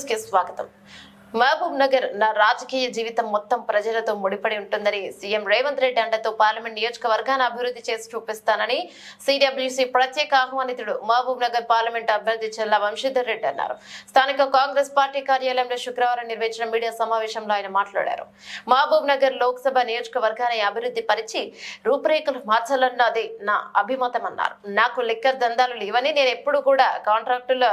News కి స్వాగతం. మహబూబ్ నగర్ నా రాజకీయ జీవితం మొత్తం ప్రజలతో ముడిపడి ఉంటుందని సీఎం రేవంత్ రెడ్డి అండతో పార్లమెంట్ నియోజకవర్గాన్ని అభివృద్ధి చేసి చూపిస్తానని సిడబ్ల్యూసీ ప్రత్యేక ఆహ్వానితుడు మహబూబ్ నగర్ పార్లమెంట్ అభ్యర్థి చెల్లా వంశీధర్ రెడ్డి అన్నారు. స్థానిక కాంగ్రెస్ పార్టీ కార్యాలయంలో శుక్రవారం నిర్వహించిన మీడియా సమావేశంలో ఆయన మాట్లాడారు. మహబూబ్ నగర్ లోక్సభ నియోజకవర్గాన్ని అభివృద్ధి పరిచి రూపురేఖలు మార్చాలన్నది నా అభిమతం అన్నారు. నాకు లిక్కర్ దందాలు లేవని, నేను ఎప్పుడు కూడా కాంట్రాక్టుల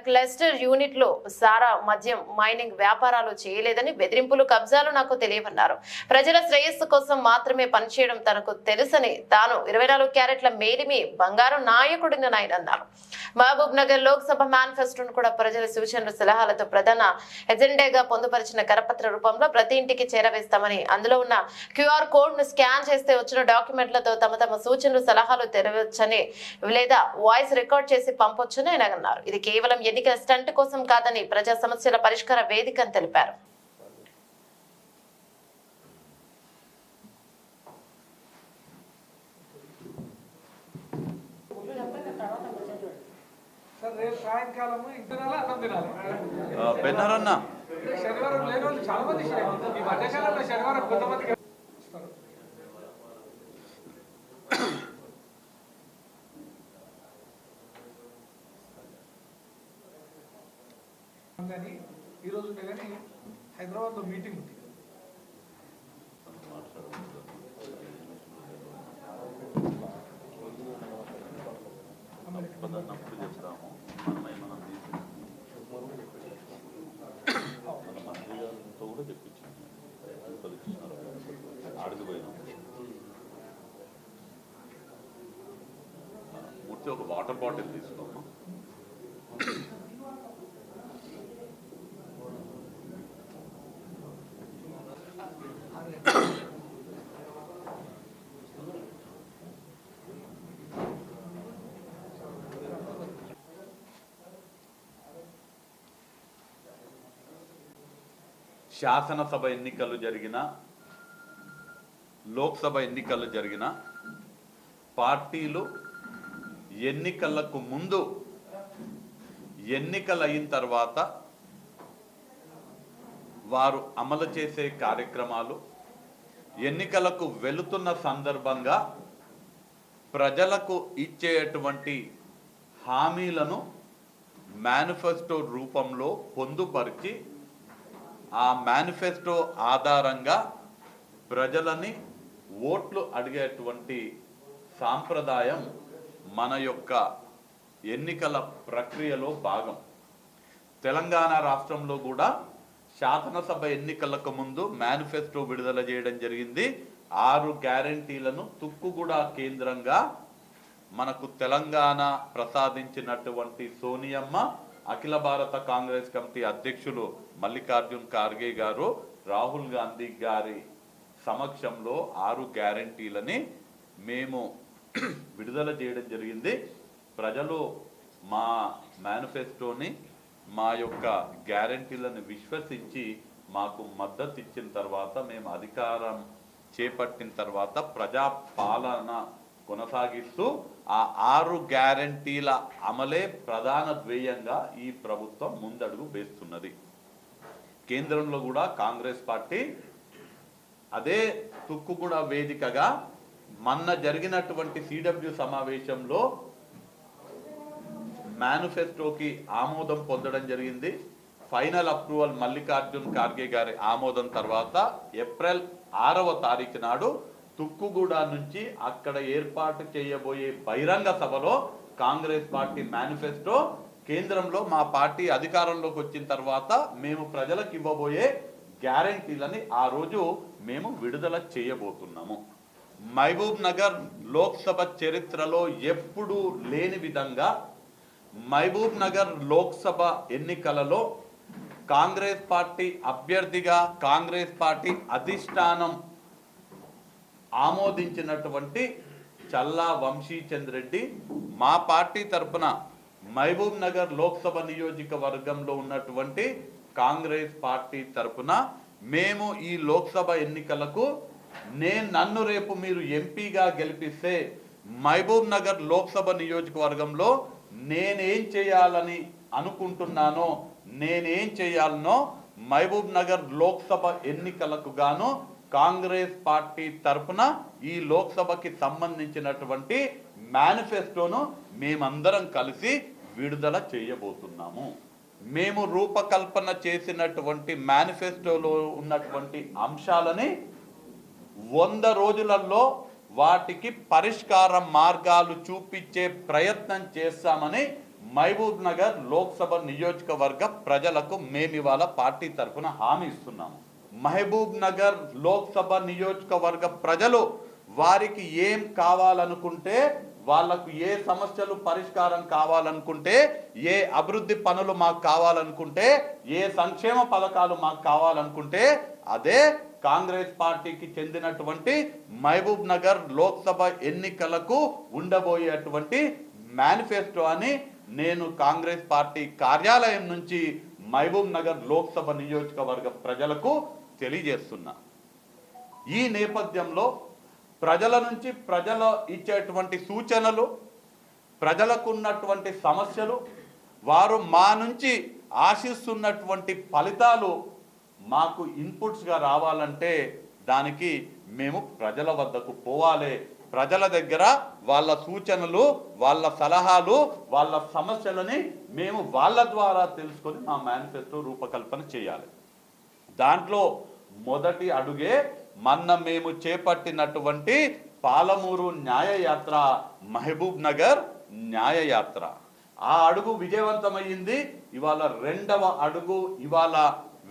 క్లస్టర్ యూనిట్లు సారా మద్యం మైనింగ్ వ్యాపారాలు చేయలేదని, బెదిరింపులు కబ్జాలు నాకు తెలియవన్నారు. ప్రజల శ్రేయస్సు కోసం మాత్రమే పనిచేయడం తనకు తెలుసని, తాను 24 క్యారెట్ల మేలిమి బంగారు నాయకుడిని ఆయన అన్నారు. మహబూబ్ నగర్ లోక్సభ మేనిఫెస్టోను కూడా ప్రజల సూచనలు సలహాలతో ప్రధాన ఎజెండాగా పొందుపరిచిన కరపత్ర రూపంలో ప్రతి ఇంటికి చేరవేస్తామని, అందులో ఉన్న QR కోడ్ ను స్కాన్ చేస్తే వచ్చిన డాక్యుమెంట్లతో తమ సూచనలు సలహాలు తెరవచ్చని లేదా వాయిస్ రికార్డ్ చేసి పంపొచ్చని ఆయన అన్నారు. ఇది కేవలం ఎన్నికల స్టంట్ కోసం కాదని ప్రజా సమస్యల పరిష్కార వేదిక అని తెలిపారు. సాయంకాలము ఇంటర్నల్ అన్నం తినాలి. శనివారం లేని వాళ్ళు చాలా మంది ఈ మధ్యకాలంలో శనివారం కొంతమందికి కానీ ఈరోజు ఉంటే కానీ హైదరాబాద్లో మీటింగ్ ఉంది. ఒక వాటర్ బాటిల్ తీసుకోమ్మా. శాసనసభ ఎన్నికలు జరిగిన, లోక్సభ ఎన్నికలు జరిగిన పార్టీలు ఎన్నికలకు ముందు, ఎన్నికలు అయిన తర్వాత వారు అమలు చేసే కార్యక్రమాలు, ఎన్నికలకు వెళుతున్న సందర్భంగా ప్రజలకు ఇచ్చేటువంటి హామీలను మేనిఫెస్టో రూపంలో పొందుపరిచి ఆ మేనిఫెస్టో ఆధారంగా ప్రజలని ఓట్లు అడిగేటువంటి సాంప్రదాయం మన యొక్క ఎన్నికల ప్రక్రియలో భాగం. తెలంగాణ రాష్ట్రంలో కూడా శాసనసభ ఎన్నికలకు ముందు మేనిఫెస్టో విడుదల చేయడం జరిగింది. 6 గ్యారంటీలను తుక్కుగూడ కేంద్రంగా మనకు తెలంగాణ ప్రసాదించినటువంటి సోనియమ్మ, అఖిల భారత కాంగ్రెస్ కమిటీ అధ్యక్షులు మల్లికార్జున్ ఖార్గే గారు, రాహుల్ గాంధీ గారి సమక్షంలో 6 గ్యారంటీలని మేము విడుదల చేయడం జరిగింది. ప్రజలు మా మేనిఫెస్టోని, మా యొక్క గ్యారంటీలను విశ్వసించి మాకు మద్దతు ఇచ్చిన తర్వాత, మేము అధికారం చేపట్టిన తర్వాత ప్రజా పాలన కొనసాగిస్తూ ఆ 6 గ్యారంటీల అమలే ప్రధాన ధ్యేయంగా ఈ ప్రభుత్వం ముందడుగు వేస్తున్నది. కేంద్రంలో కూడా కాంగ్రెస్ పార్టీ అదే తుక్కుగూడ వేదికగా మొన్న జరిగినటువంటి సిడబ్ల్యూ సమావేశంలో మేనిఫెస్టోకి ఆమోదం పొందడం జరిగింది. ఫైనల్ అప్రూవల్ మల్లికార్జున్ ఖార్గే గారి ఆమోదం తర్వాత ఏప్రిల్ 6వ తారీఖు నాడు తుక్కుగూడ నుంచి అక్కడ ఏర్పాటు చేయబోయే బహిరంగ సభలో కాంగ్రెస్ పార్టీ మేనిఫెస్టో, కేంద్రంలో మా పార్టీ అధికారంలోకి వచ్చిన తర్వాత మేము ప్రజలకు ఇవ్వబోయే గ్యారంటీలని ఆ రోజు మేము విడుదల చేయబోతున్నాము. మహబూబ్ నగర్ లోక్సభ చరిత్రలో ఎప్పుడూ లేని విధంగా మహబూబ్ నగర్ లోక్సభ ఎన్నికలలో కాంగ్రెస్ పార్టీ అభ్యర్థిగా కాంగ్రెస్ పార్టీ అధిష్టానం ఆమోదించినటువంటి చల్లా వంశీచంద్ర రెడ్డి మా పార్టీ తరపున మహబూబ్ నగర్ లోక్సభ నియోజకవర్గంలో ఉన్నటువంటి కాంగ్రెస్ పార్టీ తరపున మేము ఈ లోక్సభ ఎన్నికలకు నన్ను రేపు మీరు ఎంపీగా గెలిపిస్తే మహబూబ్ నగర్ లోక్సభ నియోజకవర్గంలో నేనేం చేయాలని అనుకుంటున్నానో నేనేం చేయాలనో మహబూబ్ నగర్ లోక్సభ ఎన్నికలకు గాను కాంగ్రెస్ పార్టీ తరఫున ఈ లోక్సభకి సంబంధించినటువంటి మేనిఫెస్టోను మేమందరం కలిసి విడుదల చేయబోతున్నాము. మేము రూపకల్పన చేసినటువంటి మేనిఫెస్టోలో ఉన్నటువంటి అంశాలని 100 రోజులలో వాటికి పరిష్కార మార్గాలు చూపించే ప్రయత్నం చేస్తామని మహబూబ్ నగర్ లోక్సభ నియోజకవర్గ ప్రజలకు మేము ఇవాళ పార్టీ తరఫున హామీ ఇస్తున్నాము. మహబూబ్ నగర్ లోక్సభ నియోజకవర్గ ప్రజలు వారికి ఏం కావాలనుకుంటే, వాళ్లకు ఏ సమస్యలు పరిష్కారం కావాలనుకుంటే, ఏ అభివృద్ధి పనులు మాకు కావాలనుకుంటే, ఏ సంక్షేమ పథకాలు మాకు కావాలనుకుంటే అదే కాంగ్రెస్ పార్టీకి చెందినటువంటి మహబూబ్ నగర్ లోక్సభ ఎన్నికలకు ఉండబోయేటువంటి మేనిఫెస్టో అని నేను కాంగ్రెస్ పార్టీ కార్యాలయం నుంచి మహబూబ్ నగర్ లోక్సభ నియోజకవర్గ ప్రజలకు తెలియజేస్తున్నా. ఈ నేపథ్యంలో ప్రజల నుంచి ప్రజలు ఇచ్చేటువంటి సూచనలు, ప్రజలకు ఉన్నటువంటి సమస్యలు, వారు మా నుంచి ఆశిస్తున్నటువంటి ఫలితాలు మాకు ఇన్పుట్స్గా రావాలంటే దానికి మేము ప్రజల వద్దకు పోవాలి. ప్రజల దగ్గర వాళ్ళ సూచనలు, వాళ్ళ సలహాలు, వాళ్ళ సమస్యలని మేము వాళ్ళ ద్వారా తెలుసుకొని మా మేనిఫెస్టో రూపకల్పన చేయాలి. దాంట్లో మొదటి అడుగే మొన్న మేము చేపట్టినటువంటి పాలమూరు న్యాయయాత్ర, మహబూబ్ నగర్ న్యాయయాత్ర. ఆ అడుగు విజయవంతమయ్యింది. ఇవాళ 2వ అడుగు ఇవాళ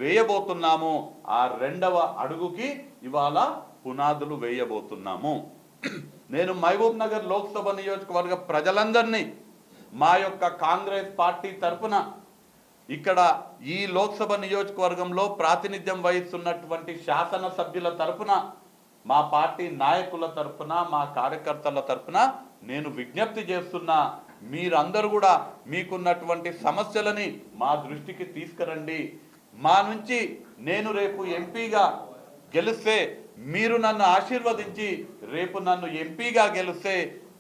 వేయబోతున్నాము. ఆ 2వ అడుగుకి ఇవాళ పునాదులు వేయబోతున్నాము. నేను మహబూబ్ నగర్ లోక్సభ నియోజకవర్గ ప్రజలందరినీ మా యొక్క కాంగ్రెస్ పార్టీ తరఫున ఇక్కడ ఈ లోక్సభ నియోజకవర్గంలో ప్రాతినిధ్యం వహిస్తున్నటువంటి శాసనసభ్యుల తరఫున, మా పార్టీ నాయకుల తరఫున, మా కార్యకర్తల తరఫున నేను విజ్ఞప్తి చేస్తున్నా, మీరందరూ కూడా మీకున్నటువంటి సమస్యలని మా దృష్టికి తీసుకురండి. మా నుంచి నేను రేపు ఎంపీగా గెలిస్తే, మీరు నన్ను ఆశీర్వదించి రేపు నన్ను ఎంపీగా గెలిస్తే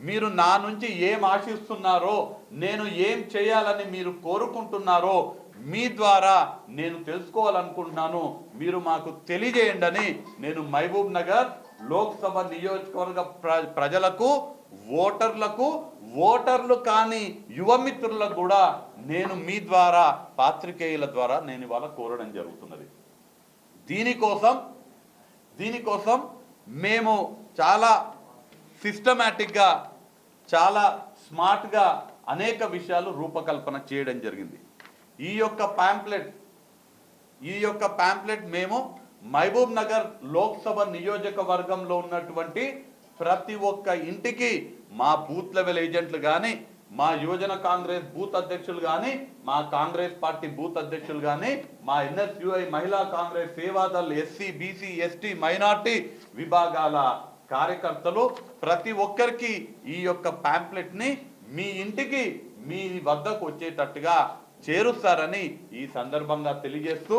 మీరు నా నుంచి ఏం ఆశిస్తున్నారో, నేను ఏం చేయాలని మీరు కోరుకుంటున్నారో మీ ద్వారా నేను తెలుసుకోవాలనుకుంటున్నాను. మీరు మాకు తెలియజేయండి అని నేను మహబూబ్ నగర్ లోక్సభ నియోజకవర్గ ప్రజలకు, ఓటర్లకు, ఓటర్లు కాని యువమిత్రులకు కూడా నేను మీ ద్వారా, పాత్రికేయుల ద్వారా నేను ఇవాళ కోరడం జరుగుతున్నది. దీనికోసం మేము చాలా సిస్టమేటిక్గా, చాలా స్మార్ట్గా అనేక విషయాలు రూపకల్పన చేయడం జరిగింది. ఈ యొక్క ప్యాంప్లెట్ మేము మహబూబ్ నగర్ లోక్సభ నియోజకవర్గంలో ఉన్నటువంటి ప్రతి ఒక్క ఇంటికి మా బూత్ లెవెల్ ఏజెంట్లు కానీ, మా యువజన కాంగ్రెస్ బూత్ అధ్యక్షులు కానీ, మా కాంగ్రెస్ పార్టీ బూత్ అధ్యక్షులు కానీ, మా NSUI మహిళా Congress Seva Dal SC BC ST minority విభాగాల కార్యకర్తలు ప్రతి ఒక్కరికి ఈ యొక్క ప్యాంప్లెట్ని మీ ఇంటికి, మీ వద్దకు వచ్చేటట్టుగా చేరుస్తారని ఈ సందర్భంగా తెలియజేస్తూ,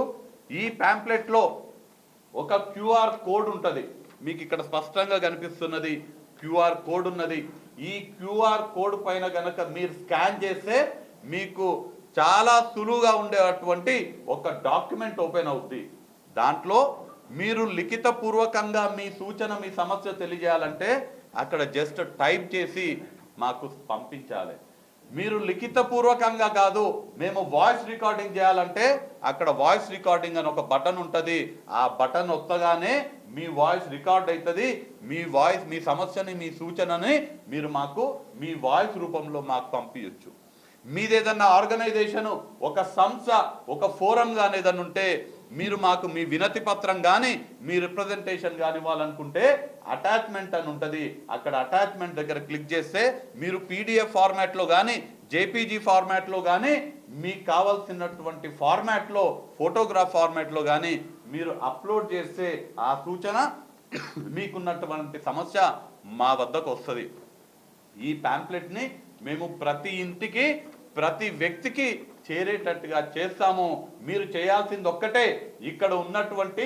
ఈ ప్యాంప్లెట్లో ఒక QR కోడ్ ఉంటుంది. మీకు ఇక్కడ స్పష్టంగా కనిపిస్తున్నది QR కోడ్ ఉన్నది. ఈ QR కోడ్ పైన గనక మీరు స్కాన్ చేస్తే మీకు చాలా సులువుగా ఉండేటువంటి ఒక డాక్యుమెంట్ ఓపెన్ అవుద్ది. దాంట్లో మీరు లిఖితపూర్వకంగా మీ సూచన, మీ సమస్య తెలియజేయాలంటే అక్కడ జస్ట్ టైప్ చేసి మాకు పంపించాలి. మీరు లిఖితపూర్వకంగా కాదు, మేము వాయిస్ రికార్డింగ్ చేయాలంటే అక్కడ వాయిస్ రికార్డింగ్ అని ఒక బటన్ ఉంటుంది. ఆ బటన్ వస్తగానే మీ వాయిస్ రికార్డ్ అవుతుంది. మీ వాయిస్, మీ సమస్యని, మీ సూచనని మీరు మాకు మీ వాయిస్ రూపంలో మాకు పంపించవచ్చు. మీదేదన్నా ఆర్గనైజేషన్, ఒక సంస్థ, ఒక ఫోరం కానీ ఏదన్నా ఉంటే మీరు మాకు మీ వినతి పత్రం కానీ, మీ రిప్రజెంటేషన్ కానీ ఇవ్వాలనుకుంటే అటాచ్మెంట్ అని ఉంటుంది. అక్కడ అటాచ్మెంట్ దగ్గర క్లిక్ చేస్తే మీరు PDF ఫార్మాట్లో కానీ, JPG ఫార్మాట్లో కానీ, మీకు కావాల్సినటువంటి ఫార్మాట్లో, ఫోటోగ్రాఫ్ ఫార్మాట్లో కానీ మీరు అప్లోడ్ చేస్తే ఆ సూచన, మీకున్నటువంటి సమస్య మా వద్దకు వస్తుంది. ఈ ప్యాంప్లెట్ని మేము ప్రతి ఇంటికి, ప్రతి వ్యక్తికి చేరేటట్టుగా చేస్తాము. మీరు చేయాల్సింది ఒక్కటే, ఇక్కడ ఉన్నటువంటి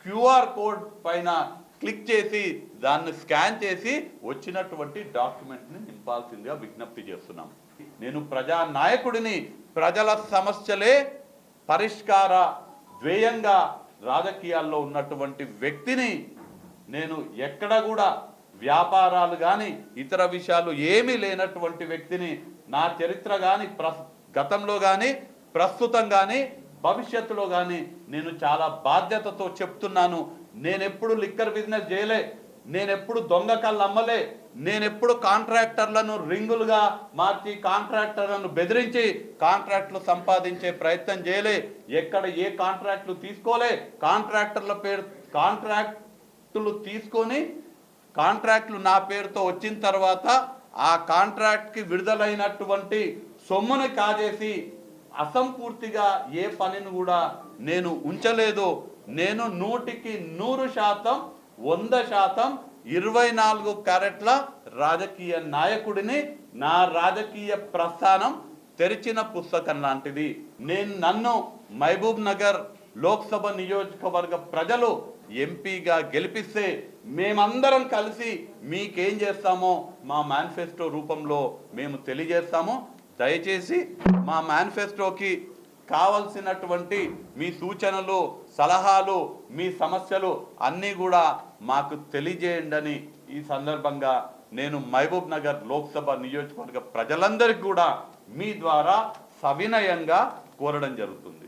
QR కోడ్ పైన క్లిక్ చేసి దాన్ని స్కాన్ చేసి వచ్చినటువంటి డాక్యుమెంట్ని నింపాల్సిందిగా విజ్ఞప్తి చేస్తున్నాం. నేను ప్రజా నాయకుడిని, ప్రజల సమస్యలే పరిష్కార ధ్యేయంగా రాజకీయాల్లో ఉన్నటువంటి వ్యక్తిని. నేను ఎక్కడ కూడా వ్యాపారాలు కానీ ఇతర విషయాలు ఏమీ లేనటువంటి వ్యక్తిని. నా చరిత్ర కానీ గతంలో కానీ ప్రస్తుతం కానీ భవిష్యత్తులో కానీ నేను చాలా బాధ్యతతో చెప్తున్నాను. నేనెప్పుడు లిక్కర్ బిజినెస్ చేయలే, నేనెప్పుడు దొంగ కళ్ళు అమ్మలే, నేనెప్పుడు కాంట్రాక్టర్లను రింగులుగా మార్చి కాంట్రాక్టర్లను బెదిరించి కాంట్రాక్టులు సంపాదించే ప్రయత్నం చేయలే, ఎక్కడ ఏ కాంట్రాక్టులు తీసుకోలే. కాంట్రాక్టర్ల పేరు కాంట్రాక్టులు తీసుకొని కాంట్రాక్టులు నా పేరుతో వచ్చిన తర్వాత ఆ కాంట్రాక్ట్కి విడుదలైనటువంటి సొమ్ముని కాజేసి అసంపూర్తిగా ఏ పనిని కూడా నేను ఉంచలేదు. నేను 100% 100% 24 క్యారెట్ల రాజకీయ నాయకుడిని. నా రాజకీయ ప్రస్థానం తెరిచిన పుస్తకం లాంటిది. నన్ను మహబూబ్ నగర్ లోక్సభ నియోజకవర్గ ప్రజలు ఎంపీగా గెలిపిస్తే మేమందరం కలిసి మీకేం చేస్తామో మా మేనిఫెస్టో రూపంలో మేము తెలియజేస్తాము. దయచేసి మా మేనిఫెస్టోకి కావలసినటువంటి మీ సూచనలు, సలహాలు, మీ సమస్యలు అన్నీ కూడా మాకు తెలియజేయండి అని ఈ సందర్భంగా నేను మహబూబ్ నగర్ లోక్సభ నియోజకవర్గ ప్రజలందరికీ కూడా మీ ద్వారా సవినయంగా కోరడం జరుగుతుంది.